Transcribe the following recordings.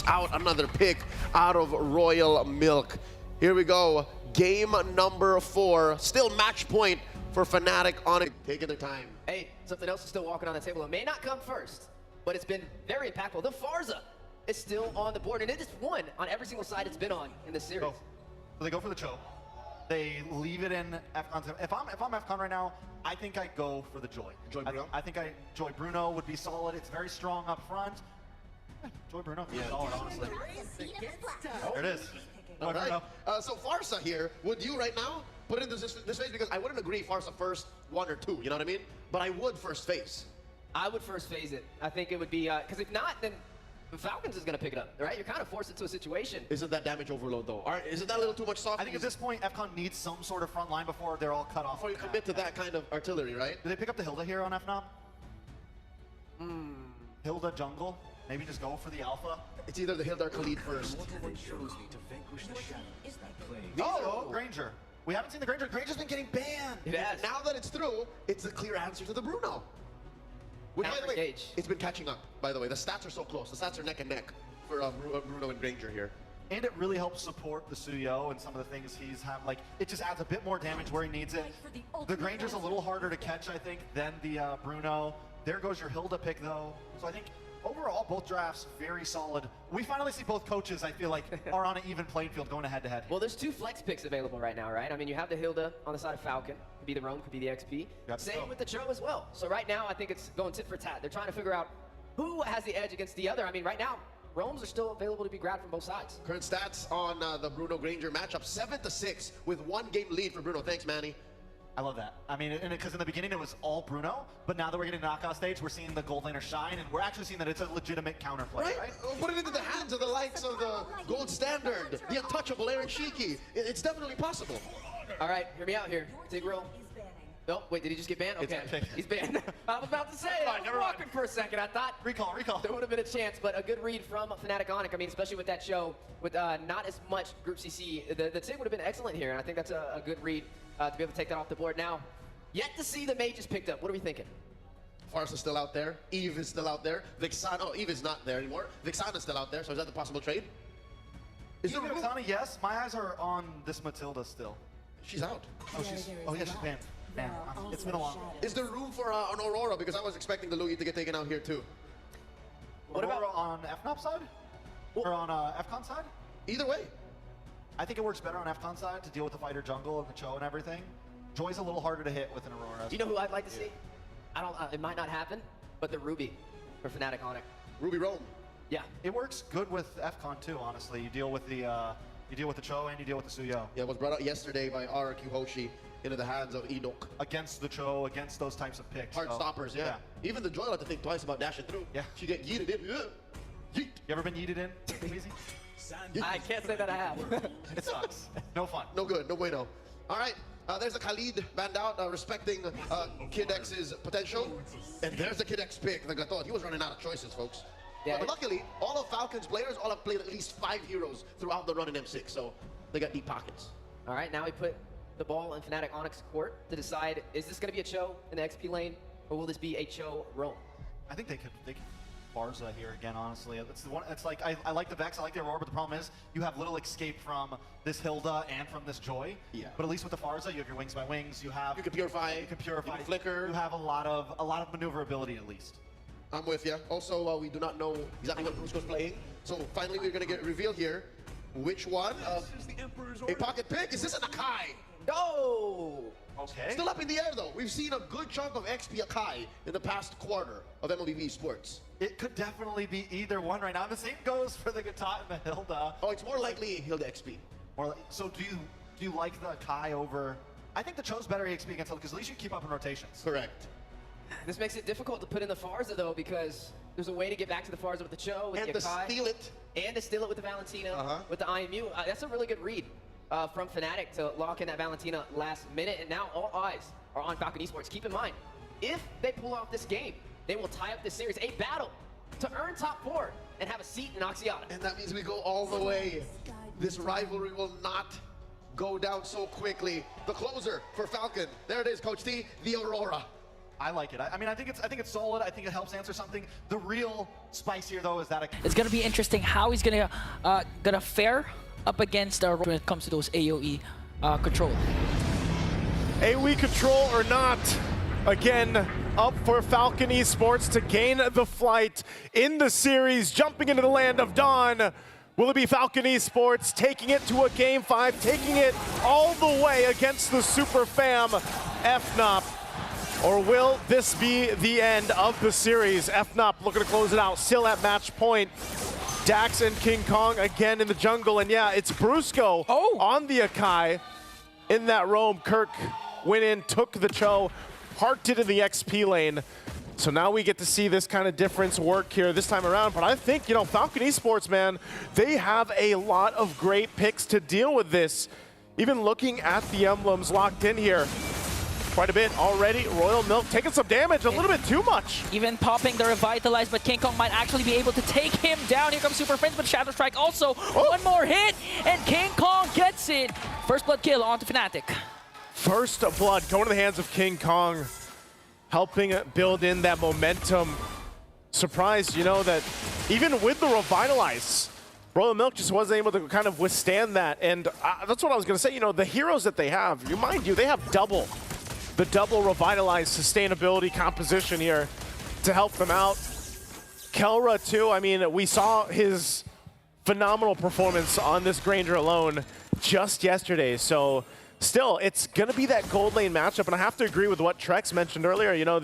out another pick out of Royal Milk. Here we go. Game number 4. Still match point for Fnatic Onic. Taking their time. Hey, something else is still walking on the table. It may not come first, but it's been very impactful. The Farza is still on the board, and it has won on every single side it's been on in this series. So they go for the choke. They leave it in FCON. If I'm FCON right now, I think I go for the Joy. Joy Bruno? I think Joy Bruno would be solid. It's very strong up front. Joy Bruno, solid, honestly. There it is. All right. So Farsa here, would you right now put it in this phase? Because I wouldn't agree Farsa first 1 or 2, you know what I mean? But I would first phase. I would first phase it. I think it would be, because if not, then Falcons is going to pick it up, right? You're kind of forced into a situation. Isn't that damage overload though? Isn't that a little too much soft? I think at this point, FCON needs some sort of front line before they're all cut off. Before you commit to that kind of artillery, right? Do they pick up the Hilda here on FNOP? Hilda jungle? Maybe just go for the alpha? It's either the Hilda or Khalid first. Oh, Granger. We haven't seen the Granger. Granger's been getting banned. It has. Now that it's through, it's a clear answer to the Bruno. Which, by the way, Engage. it's been catching up, by the way. The stats are so close. The stats are neck and neck for Bruno and Granger here. And it really helps support the Suyo and some of the things he's had. Like, it just adds a bit more damage where he needs it. The Granger's a little harder to catch, I think, than the Bruno. There goes your Hilda pick, though. So I think overall, both drafts very solid. We finally see both coaches, I feel like, are on an even playing field going head-to-head. Well, there's 2 flex picks available right now, right? I mean, you have the Hilda on the side of Falcon. Could be the Roam, could be the XP. Same with the Cho as well. So right now, I think it's going tit for tat. They're trying to figure out who has the edge against the other. I mean, right now, Roams are still available to be grabbed from both sides. Current stats on the Bruno Granger matchup, 7-6 with 1 game lead for Bruno. Thanks, Manny. I love that. I mean, because in the beginning it was all Bruno, but now that we're getting knockout stage, we're seeing the gold laner shine, and we're actually seeing that it's a legitimate counterplay, right? Put it into the hands of the likes of the gold standard, the untouchable Aaron Shiki. It's definitely possible. All right, hear me out here. Tigreal. Oh, wait, did he just get banned? Okay, he's banned. I was about to say, I was walking for a second. I thought Recall. there would have been a chance, but a good read from Fnatic Onic. I mean, especially with that show, with not as much group CC, the Tig would have been excellent here, and I think that's a good read to be able to take that off the board. Now, yet to see the mages picked up. What are we thinking? Farsa's still out there. Eve is still out there. Vixana, oh, Eve is not there anymore. Vixana's still out there, so is that the possible trade? Is there Vixana? Yes. My eyes are on this Matilda still. She's out. Oh, she's banned. Man, it's been a long. Is there room for an Aurora? Because I was expecting the Louis to get taken out here too. What about on FNOP side? Or on FCON side? Either way. I think it works better on FCON side to deal with the fighter jungle and the Cho and everything. Joy's a little harder to hit with an Aurora. Do you know who I'd like to see? I don't. It might not happen, but the Ruby for Fnatic Onic. Ruby Roam. Yeah, it works good with FCON too. Honestly, you deal with the Cho and you deal with the Suyo. Yeah, it was brought out yesterday by RQ Hoshi into the hands of Enoch. Against the Cho, against those types of picks. Hard stoppers, yeah. Even the Joy will have to think twice about dashing through. Yeah. She get yeeted in. Yeet. You ever been yeeted in? Easy? I can't say that I have. It sucks. No fun. No good, no bueno. All right, there's the Khalid banned out, respecting Kid X's potential. And there's the Kid X pick, the Gatot. He was running out of choices, folks. Yeah. But luckily, all of Falcon's players all have played at least 5 heroes throughout the run in M6, so they got deep pockets. All right, now we put the ball in Fnatic Onyx's court to decide, is this going to be a Cho in the XP lane, or will this be a Cho Roam? I think they could Barza here again, honestly. It's the one. It's like I like the Vex, I like the Aurora, but the problem is you have little escape from this Hilda and from this Joy. Yeah. But at least with the Farza, you have your wings by wings. You can purify. You can flicker. You have a lot of maneuverability at least. I'm with you. Also, we do not know exactly what Brusco's playing, so finally we're gonna get revealed here. Which one? A pocket pick? Is this an Akai? No! Okay. Still up in the air though. We've seen a good chunk of XP Akai in the past quarter of Mlbb Sports. It could definitely be either one right now. The same goes for the Gatot and the Hilda. Oh, it's more likely Hilda XP. So do you like the Akai over? I think the Cho's better XP against Hilda because at least you keep up in rotations. Correct. This makes it difficult to put in the Farza though, because there's a way to get back to the Farza with the Cho, with And the to Akai. steal it. And to steal it with the Valentina, with the IMU. That's a really good read from Fnatic to lock in that Valentina last minute. And now all eyes are on Falcon Esports. Keep in mind, if they pull off this game, they will tie up this series. A battle to earn top 4 and have a seat in Oxiana. And that means we go all the way. This rivalry will not go down so quickly. The closer for Falcon. There it is, Coach T, the Aurora. I like it. I mean, I think it's solid. I think it helps answer something. The real spice here, though, is that it's gonna be interesting how he's gonna fare up against when it comes to those AOE control. AOE control or not, again, up for Falcon Esports to gain the flight in the series, jumping into the land of Dawn. Will it be Falcon Esports taking it to a Game 5, taking it all the way against the super fam Fnatic? Or will this be the end of the series? Fnatic looking to close it out, still at match point. Dax and King Kong again in the jungle, and yeah, it's Brusco on the Akai in that roam. Kirk went in, took the Cho, parked it in the XP lane. So now we get to see this kind of difference work here this time around. But I think, you know, Falcon Esports, man, they have a lot of great picks to deal with this. Even looking at the emblems locked in here, quite a bit already. Royal Milk taking some damage, a little bit too much. Even popping the Revitalize, but King Kong might actually be able to take him down. Here comes Super Prince, but Shadow Strike also. One more hit, and King Kong gets it. First blood kill onto Fnatic. First blood going to the hands of King Kong, helping build in that momentum. Surprised, you know, that even with the Revitalize, Royal Milk just wasn't able to kind of withstand that. And that's what I was going to say, you know, the heroes that they have, mind you, they have the double Revitalize sustainability composition here to help them out. Kelra too, I mean, we saw his phenomenal performance on this Granger alone just yesterday. So still, it's going to be that gold lane matchup, and I have to agree with what Trex mentioned earlier. You know,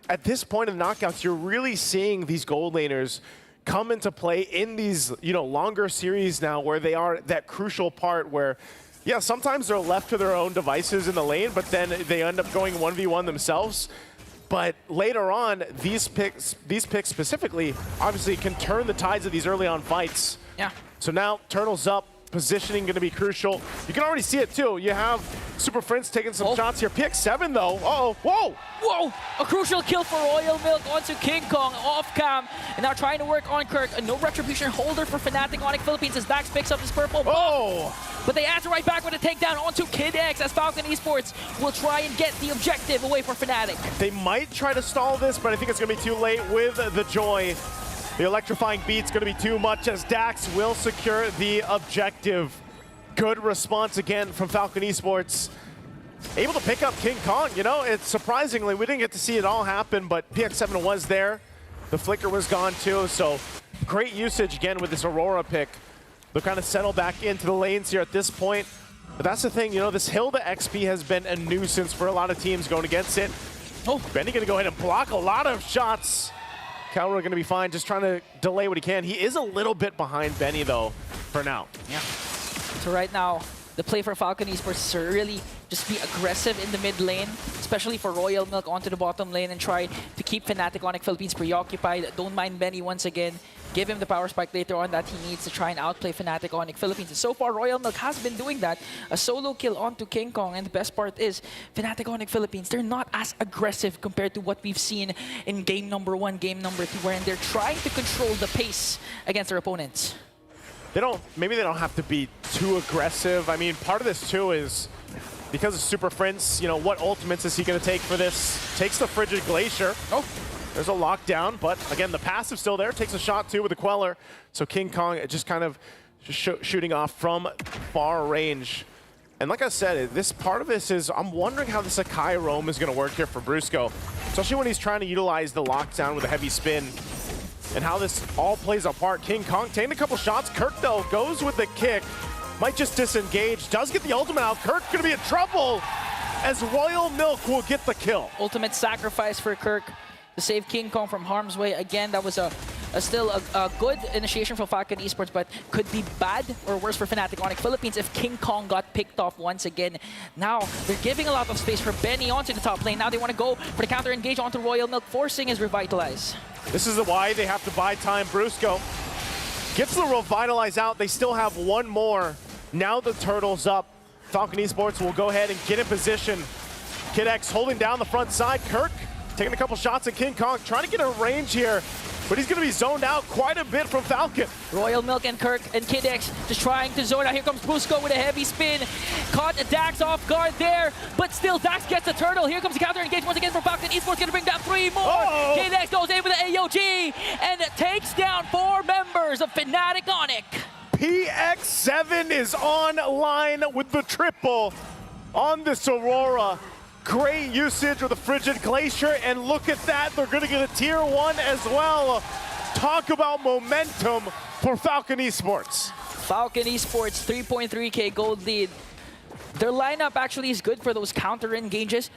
at this point in the knockouts, you're really seeing these gold laners come into play in these, you know, longer series now, where they are that crucial part where, yeah, sometimes they're left to their own devices in the lane, but then they end up going 1v1 themselves. But later on, these picks specifically, obviously can turn the tides of these early on fights. Yeah. So now Turtle's up. Positioning going to be crucial. You can already see it too. You have Super Prince taking some shots here. PX7 though. Uh-oh. Whoa! Whoa! A crucial kill for Royal Milk onto King Kong off cam. And now trying to work on Kirk. A no retribution holder for Fnatic Onic Philippines as Dax picks up his purple buff. Oh! But they answer right back with a takedown onto Kid X as Falcon Esports will try and get the objective away for Fnatic. They might try to stall this, but I think it's going to be too late with the Joy. The electrifying beat's going to be too much as Dax will secure the objective. Good response again from Falcon Esports. Able to pick up King Kong, you know, it's surprisingly, we didn't get to see it all happen, but PX7 was there. The flicker was gone too, so great usage again with this Aurora pick. They'll kind of settle back into the lanes here at this point. But that's the thing, you know, this Hilda XP has been a nuisance for a lot of teams going against it. Oh, Benny going to go ahead and block a lot of shots. Kelra going to be fine, just trying to delay what he can. He is a little bit behind Benny, though, for now. Yeah. So right now, the play for Falcon Esports is to really just be aggressive in the mid lane, especially for Royal Milk onto the bottom lane and try to keep Fnatic Onic Philippines preoccupied. Don't mind Benny once again. Give him the power spike later on that he needs to try and outplay Fnatic Onic Philippines. And so far, Royal Milk has been doing that. A solo kill onto King Kong. And the best part is, Fnatic Onic Philippines, they're not as aggressive compared to what we've seen in game number 1, game number 2, wherein they're trying to control the pace against their opponents. Maybe they don't have to be too aggressive. I mean, part of this too is because of Super Prince, you know, what ultimates is he going to take for this? Takes the Frigid Glacier. Oh, there's a lockdown, but again, the passive still there. Takes a shot too with the Queller. So King Kong just kind of shooting off from far range. And like I said, this part of this is, I'm wondering how this Akai roam is going to work here for Brusco, especially when he's trying to utilize the lockdown with a heavy spin. And how this all plays a part. King Kong taking a couple shots. Kirk, though, goes with the kick. Might just disengage. Does get the ultimate out. Kirk going to be in trouble as Royal Milk will get the kill. Ultimate sacrifice for Kirk to save King Kong from harm's way. Again, that was still a good initiation for Falcon Esports, but could be bad or worse for Fnatic Onic Philippines if King Kong got picked off once again. Now, they're giving a lot of space for Benny onto the top lane. Now they want to go for the counter engage onto Royal Milk, forcing his Revitalize. This is why they have to buy time. Brusco gets the Revitalize out. They still have one more. Now the Turtle's up. Falcon Esports will go ahead and get in position. Kid X holding down the front side. Kirk taking a couple shots at King Kong, trying to get a range here. but he's going to be zoned out quite a bit from Falcon. Royal Milk and Kirk and Kid X just trying to zone out. Here comes Brusco with a heavy spin. Caught Dax off guard there, but still Dax gets the turtle. Here comes the counter engage once again from Falcon. Esports going to bring down 3 more. Oh. Kid X goes in with the AOG and takes down 4 members of Fnatic Onic. PX7 is online with the triple on this Aurora. Great usage with the Frigid Glacier, and look at that, they're gonna get a tier 1 as well. Talk about momentum for Falcon Esports. Falcon Esports 3.3k gold lead. Their lineup actually is good for those counter engages,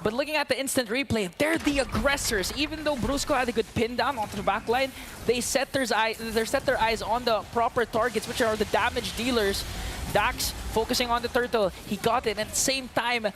but looking at the instant replay, they're the aggressors. Even though Brusco had a good pin down onto the backline, they set their eyes on the proper targets, which are the damage dealers. Dax focusing on the turtle, he got it, and at the same time,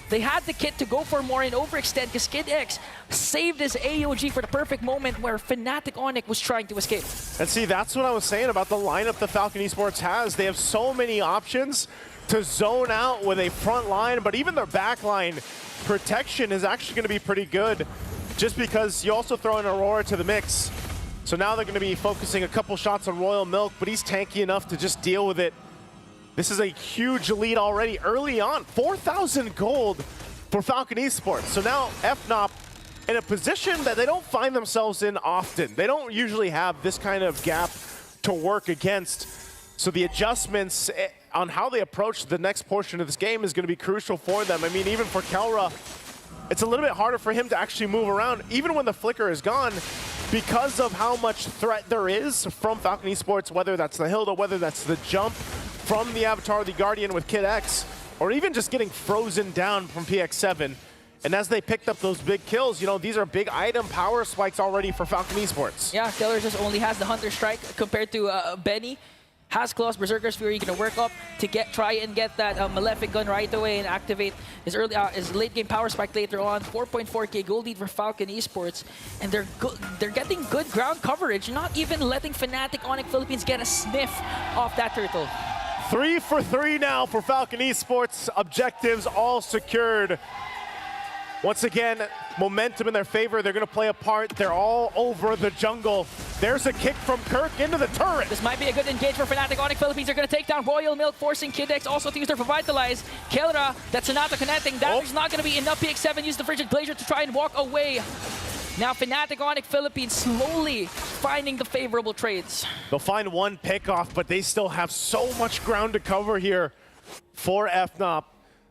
they had the kit to go for more and overextend because Kid X saved his AOG for the perfect moment where Fnatic Onic was trying to escape. And see, that's what I was saying about the lineup that Falcon Esports has. They have so many options to zone out with a front line, but even their back line protection is actually going to be pretty good just because you also throw in Aurora to the mix. So now they're going to be focusing a couple shots on Royal Milk, but he's tanky enough to just deal with it. This is a huge lead already early on. 4,000 gold for Falcon Esports. So now FNOP in a position that they don't find themselves in often. They don't usually have this kind of gap to work against. So the adjustments on how they approach the next portion of this game is going to be crucial for them. I mean, even for Kelra, it's a little bit harder for him to actually move around, even when the flicker is gone, because of how much threat there is from Falcon Esports, whether that's the Hilda, whether that's the jump from the Avatar of the Guardian with Kid X, or even just getting frozen down from PX7. And as they picked up those big kills, you know, these are big item power spikes already for Falcon Esports. Yeah, Killer just only has the Hunter Strike compared to Benny. Has Claws, Berserker's Fury, gonna work up to try and get that Malefic gun right away and activate his late game power spike later on. 4.4k gold lead for Falcon Esports, and they're getting good ground coverage, not even letting Fnatic Onic Philippines get a sniff off that turtle. 3 for 3 now for Falcon Esports. Objectives all secured. Once again, momentum in their favor. They're going to play a part. They're all over the jungle. There's a kick from Kirk into the turret. This might be a good engage for Fnatic Onic Philippines. They're going to take down Royal Milk, forcing Kid X also to use their Revitalize. Kelra, that's Sonata connecting. Damage not going to be enough. PX7 used the Frigid Glacier to try and walk away. Now Fnatic Onic Philippines slowly finding the favorable trades. They'll find one pickoff, but they still have so much ground to cover here for FNOP.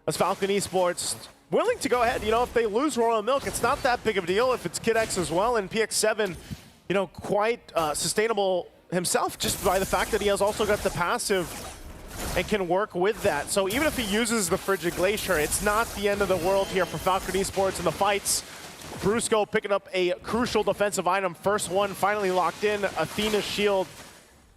As Falcon Esports willing to go ahead, you know, if they lose Royal Milk, it's not that big of a deal if it's Kid X as well, and PX7, you know, quite sustainable himself just by the fact that he has also got the passive and can work with that. So even if he uses the Frigid Glacier, it's not the end of the world here for Falcon Esports in the fights. Brusco picking up a crucial defensive item. First one finally locked in. Athena's shield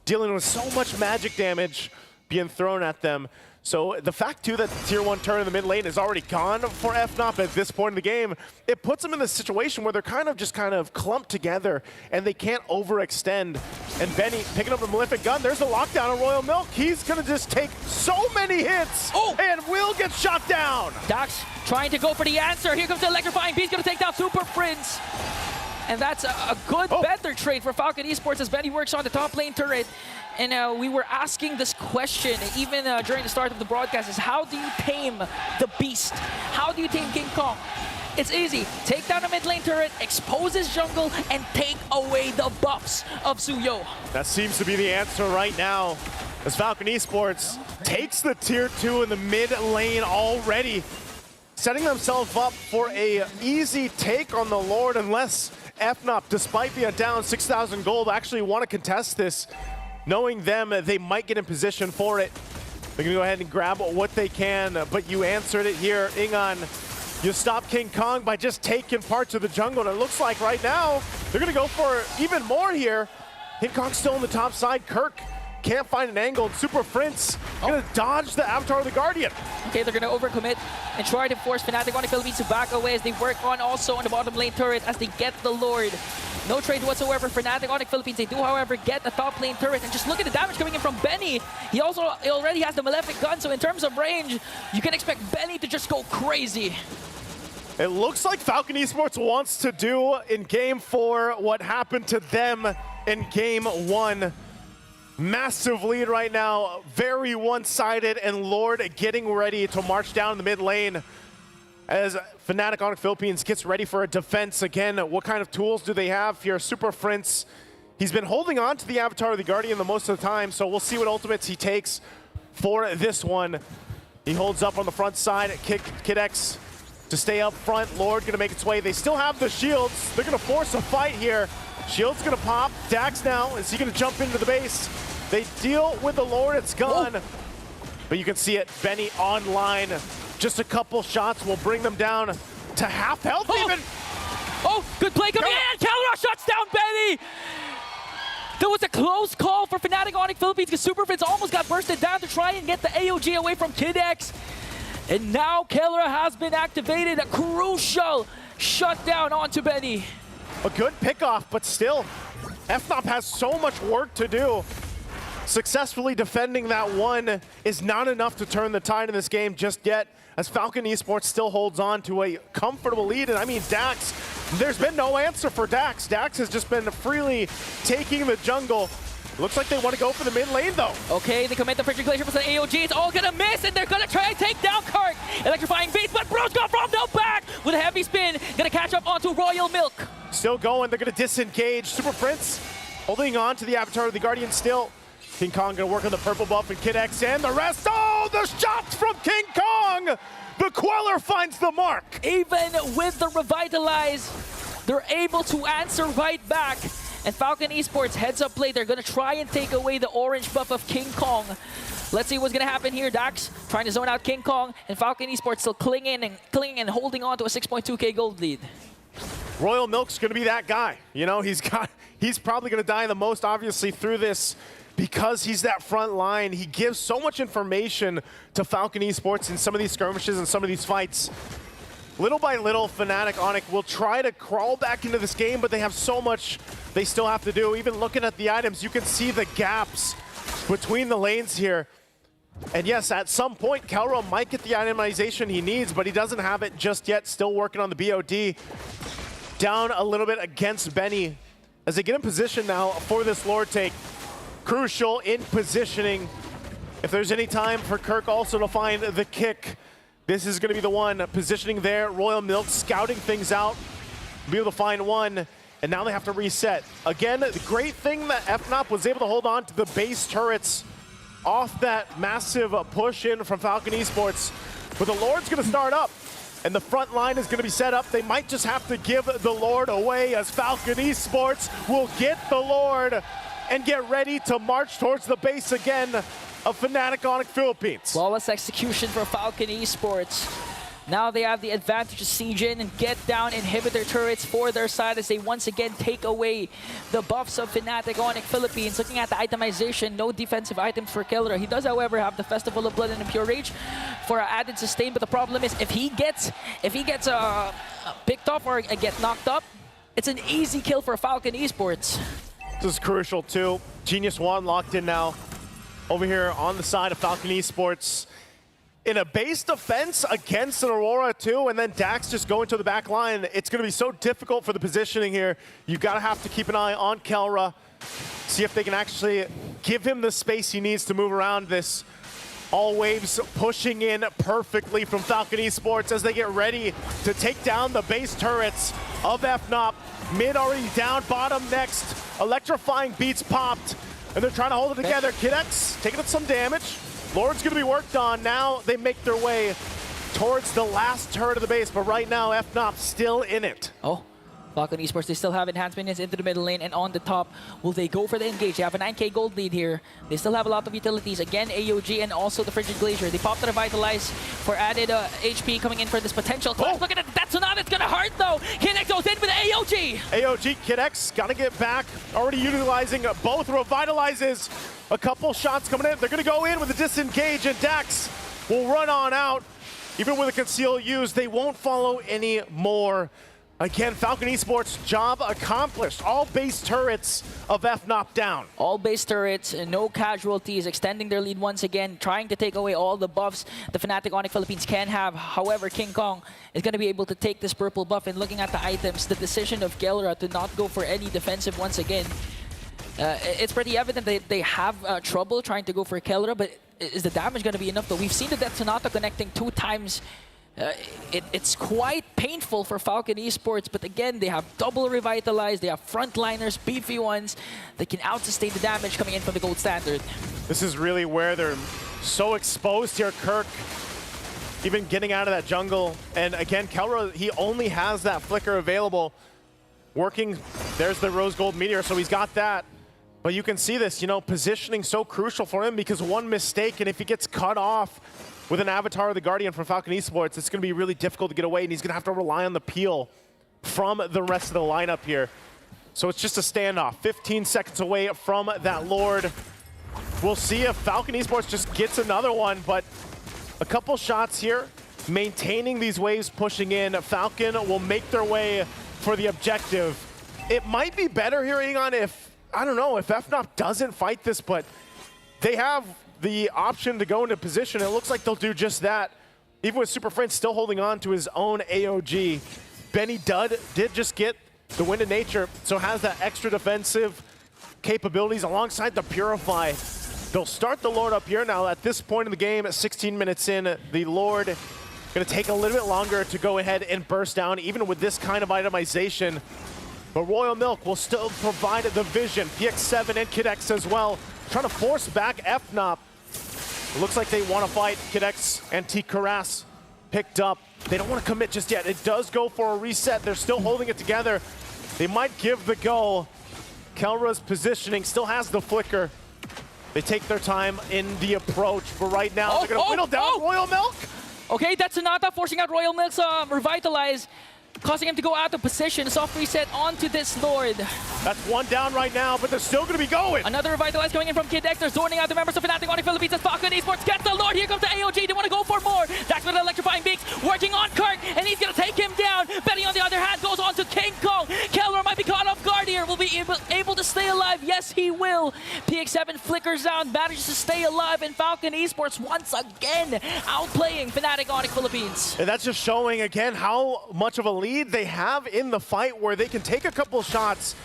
dealing with so much magic damage being thrown at them. So the fact, too, that the Tier 1 turn in the mid lane is already gone for FNOP at this point in the game, it puts them in this situation where they're kind of clumped together and they can't overextend. And Benny picking up the Malefic gun. There's the lockdown on Royal Milk. He's going to just take so many hits and will get shot down. Dax trying to go for the answer. Here comes the Electrifying Beast, going to take down Super Prince. And that's a good, better trade for Falcon Esports as Benny works on the top lane turret. And we were asking this question, even during the start of the broadcast, is how do you tame the beast? How do you tame King Kong? It's easy. Take down a mid lane turret, expose his jungle, and take away the buffs of Suyo. That seems to be the answer right now, as Falcon Esports takes the Tier 2 in the mid lane already, setting themselves up for a easy take on the Lord, unless FNOP, despite being down 6,000 gold, actually want to contest this. Knowing them, they might get in position for it. They're going to go ahead and grab what they can, but you answered it here, Ingon. You stop King Kong by just taking parts of the jungle, and it looks like right now they're going to go for even more here. King Kong's still on the top side. Kirk can't find an angle. Super Prince going to dodge the Avatar of the Guardian. Okay, they're going to overcommit and try to force Fnatic Onic Philippines to back away as they work on also on the bottom lane turret as they get the Lord. No trade whatsoever for Fnatic Onic Philippines. They do, however, get the top lane turret. And just look at the damage coming in from Benny. He already has the Malefic gun, so in terms of range, you can expect Benny to just go crazy. It looks like Falcon Esports wants to do in Game 4 what happened to them in Game 1. Massive lead right now, very one-sided, and Lord getting ready to march down the mid lane as Fnatic Onic Philippines gets ready for a defense. Again, what kind of tools do they have here? Super Prince, he's been holding on to the Avatar of the Guardian the most of the time, so we'll see what ultimates he takes for this one. He holds up on the front side, Kid X to stay up front. Lord gonna make its way. They still have the shields. They're gonna force a fight here. Shield's gonna pop. Dax now, is he gonna jump into the base? They deal with the Lord, it's gone. But you can see it, Benny online. Just a couple shots will bring them down to half health even. Oh, good play coming in. Calra shuts down Benny. There was a close call for Fnatic Onic Philippines because Super Prince almost got bursted down to try and get the AOG away from Kid X. And now Kelra has been activated. A crucial shutdown onto Benny. A good pickoff, but still, Fnatic has so much work to do. Successfully defending that one is not enough to turn the tide in this game just yet, as Falcon Esports still holds on to a comfortable lead. And I mean, Dax, there's been no answer for Dax. Dax has just been freely taking the jungle. Looks like they want to go for the mid lane though. Okay, they commit the Frigid Glacier for the AOG. It's all gonna miss, and they're gonna try and take down Kark. Electrifying beast, but Bro's got from the back with a heavy spin. Gonna catch up onto Royal Milk. Still going, they're gonna disengage. Super Prince holding on to the Avatar of the Guardian still. King Kong gonna work on the purple buff, and Kid X and the rest. Oh, the shots from King Kong! The Queller finds the mark. Even with the Revitalize, they're able to answer right back. And Falcon Esports heads up play. They're gonna try and take away the orange buff of King Kong. Let's see what's gonna happen here. Dax trying to zone out King Kong, and Falcon Esports still clinging and holding on to a 6.2k gold lead. Royal Milk's gonna be that guy. You know, he's probably gonna die the most obviously through this, because he's that front line. He gives so much information to Falcon Esports in some of these skirmishes and some of these fights. Little by little, Fnatic Onic will try to crawl back into this game, but they have so much they still have to do. Even looking at the items, you can see the gaps between the lanes here. And yes, at some point, Kelra might get the itemization he needs, but he doesn't have it just yet. Still working on the BOD. Down a little bit against Benny as they get in position now for this Lord take. Crucial in positioning. If there's any time for Kirk also to find the kick, this is going to be the one. Positioning there, Royal Milk scouting things out, be able to find one, and now they have to reset. Again, the great thing that Fnatic was able to hold on to the base turrets off that massive push in from Falcon Esports. But the Lord's going to start up, and the front line is going to be set up. They might just have to give the Lord away, as Falcon Esports will get the Lord and get ready to march towards the base again of Fnatic Onic Philippines. Flawless execution for Falcon Esports. Now they have the advantage to siege in and get down inhibitor turrets for their side as they once again take away the buffs of Fnatic Onic Philippines. Looking at the itemization, no defensive items for Kelra. He does, however, have the Festival of Blood and Impure Rage for added sustain, but the problem is if he gets picked off or get knocked up, it's an easy kill for Falcon Esports. This is crucial too. Genius Wand locked in now. Over here on the side of Falcon Esports. In a base defense against an Aurora too, and then Dax just going to the back line. It's going to be so difficult for the positioning here. You've got to have to keep an eye on Kelra. See if they can actually give him the space he needs to move around this. All waves pushing in perfectly from Falcon Esports as they get ready to take down the base turrets of Fnatic. Mid already down, bottom next. Electrifying beats popped, and they're trying to hold it together. Kid X taking up some damage. Lord's gonna be worked on. Now they make their way towards the last turret of the base, but right now Fnatic still in it. Oh, Falcon Esports, they still have enhanced minions into the middle lane, and on the top, will they go for the engage? They have a 9k gold lead here. They still have a lot of utilities. Again, AOG and also the Frigid Glacier. They popped the Revitalize for added HP coming in for this potential clash. Look at it, that's not, it's gonna hurt though. Kid X goes in with AOG. AOG, Kid X, gotta get back. Already utilizing both Revitalizes. A couple shots coming in. They're gonna go in with a disengage, and Dax will run on out. Even with a conceal use, they won't follow any more. Again, Falcon Esports, job accomplished. All base turrets of FNOP down. All base turrets, no casualties, extending their lead once again, trying to take away all the buffs the Fnatic Onic Philippines can have. However, King Kong is going to be able to take this purple buff, and looking at the items, the decision of Kelra to not go for any defensive once again, it's pretty evident that they have trouble trying to go for Kelra, but is the damage going to be enough though? We've seen the Death Sonata connecting 2 times. It's quite painful for Falcon Esports, but again, they have double revitalized, they have frontliners, beefy ones that can out-sustain the damage coming in from the gold standard. This is really where they're so exposed here. Kirk even getting out of that jungle. And again, Kelra, he only has that flicker available. Working, there's the rose gold meteor, so he's got that. But you can see this, you know, positioning so crucial for him, because one mistake, and if he gets cut off with an Avatar of the Guardian from Falcon Esports, it's going to be really difficult to get away, and he's going to have to rely on the peel from the rest of the lineup here. So it's just a standoff, 15 seconds away from that Lord. We'll see if Falcon Esports just gets another one, but a couple shots here, maintaining these waves, pushing in. Falcon will make their way for the objective. It might be better here, Egon, if, I don't know, if FNOP doesn't fight this, but they have the option to go into position. It looks like they'll do just that. Even with Super Friends still holding on to his own AOG. Benny Dud did just get the Wind of Nature, so has that extra defensive capabilities alongside the Purify. They'll start the Lord up here now. At this point in the game, at 16 minutes in, the Lord going to take a little bit longer to go ahead and burst down, even with this kind of itemization. But Royal Milk will still provide the vision. PX7 and Kid X as well, trying to force back FNOP. It looks like they want to fight. Kid X and T. Karas picked up. They don't want to commit just yet. It does go for a reset. They're still holding it together. They might give the go. Kelra's positioning still has the flicker. They take their time in the approach, but right now they're going to whittle down Royal Milk. Okay, that's Sonata forcing out Royal Milk's Revitalize, causing him to go out of position. Soft reset onto this Lord. That's one down right now, but they're still going to be going. Another Revitalize coming in from Kid X. They're zoning out the members of Fnatic Onic Philippines as Falcon Esports gets the Lord. Here comes the AOG. They want to go for more. That's with the Electrifying Beaks working on Kirk, and he's going to take him down. Benny, on the other hand, goes on to King Kong. Kelra might be caught off guard here. Will be able to stay alive. Yes, he will. PX7 flickers down, manages to stay alive, and Falcon Esports once again outplaying Fnatic Onic Philippines. And that's just showing, again, how much of a lead they have in the fight, where they can take a couple shots.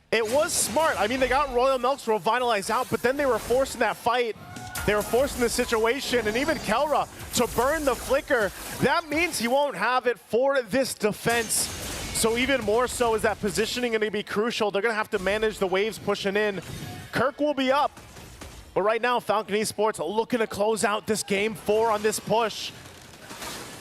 It was smart. I mean, they got Royal Milk's Revitalize out, but then they were forcing that fight. They were forcing the situation, and even Kelra to burn the flicker. That means he won't have it for this defense. So even more so is that positioning going to be crucial. They're going to have to manage the waves pushing in. Kirk will be up. But right now, Falcon Esports looking to close out this game 4 on this push.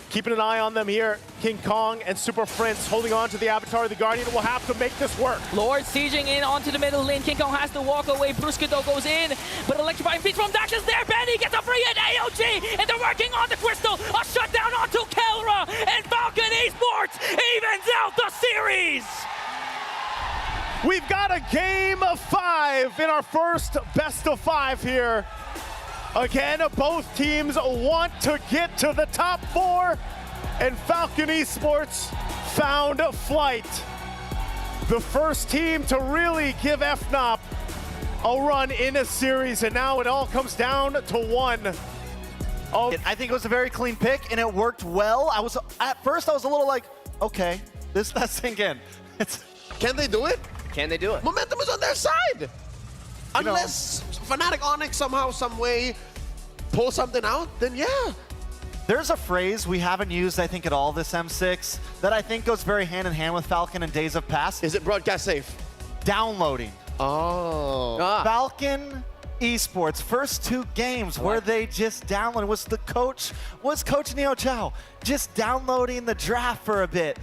Keeping an eye on them here. King Kong and Super Friends holding on to the Avatar of the Guardian will have to make this work. Lord sieging in onto the middle lane. King Kong has to walk away. Brusquito goes in, but Electrifying Beats from Dash is there. Benny gets a free hit. AOG, and they're working on the Crystal. A shutdown onto Kelra, and Falcon Esports evens out the series. We've got a game of 5 in our first best of 5 here. Again, both teams want to get to the top 4, and Falcon Esports found flight. The first team to really give FNOP a run in a series, and now it all comes down to 1. Oh, I think it was a very clean pick, and it worked well. At first I was a little like, okay, let's sink in. Can they do it? Can they do it? Momentum is on their side. Unless Fnatic Onic somehow, some way pull something out, then yeah. There's a phrase we haven't used, I think, at all this M6 that I think goes very hand in hand with Falcon in days of past. Is it broadcast safe? Downloading. Oh. Falcon Esports, first 2 games where they just downloaded. Was Coach Neo Chow just downloading the draft for a bit?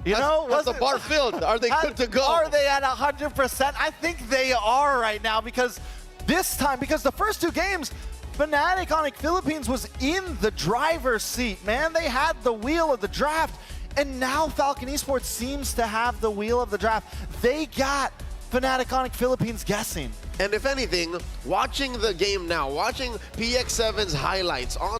You know, was the bar filled? Are they good to go? Are they at 100%? I think they are right now, because this time, because the first 2 games, Fnatic Onic Philippines was in the driver's seat, man. They had the wheel of the draft, and now Falcon Esports seems to have the wheel of the draft. They got Fnatic Onic Philippines guessing. And if anything, watching the game now, watching PX7's highlights on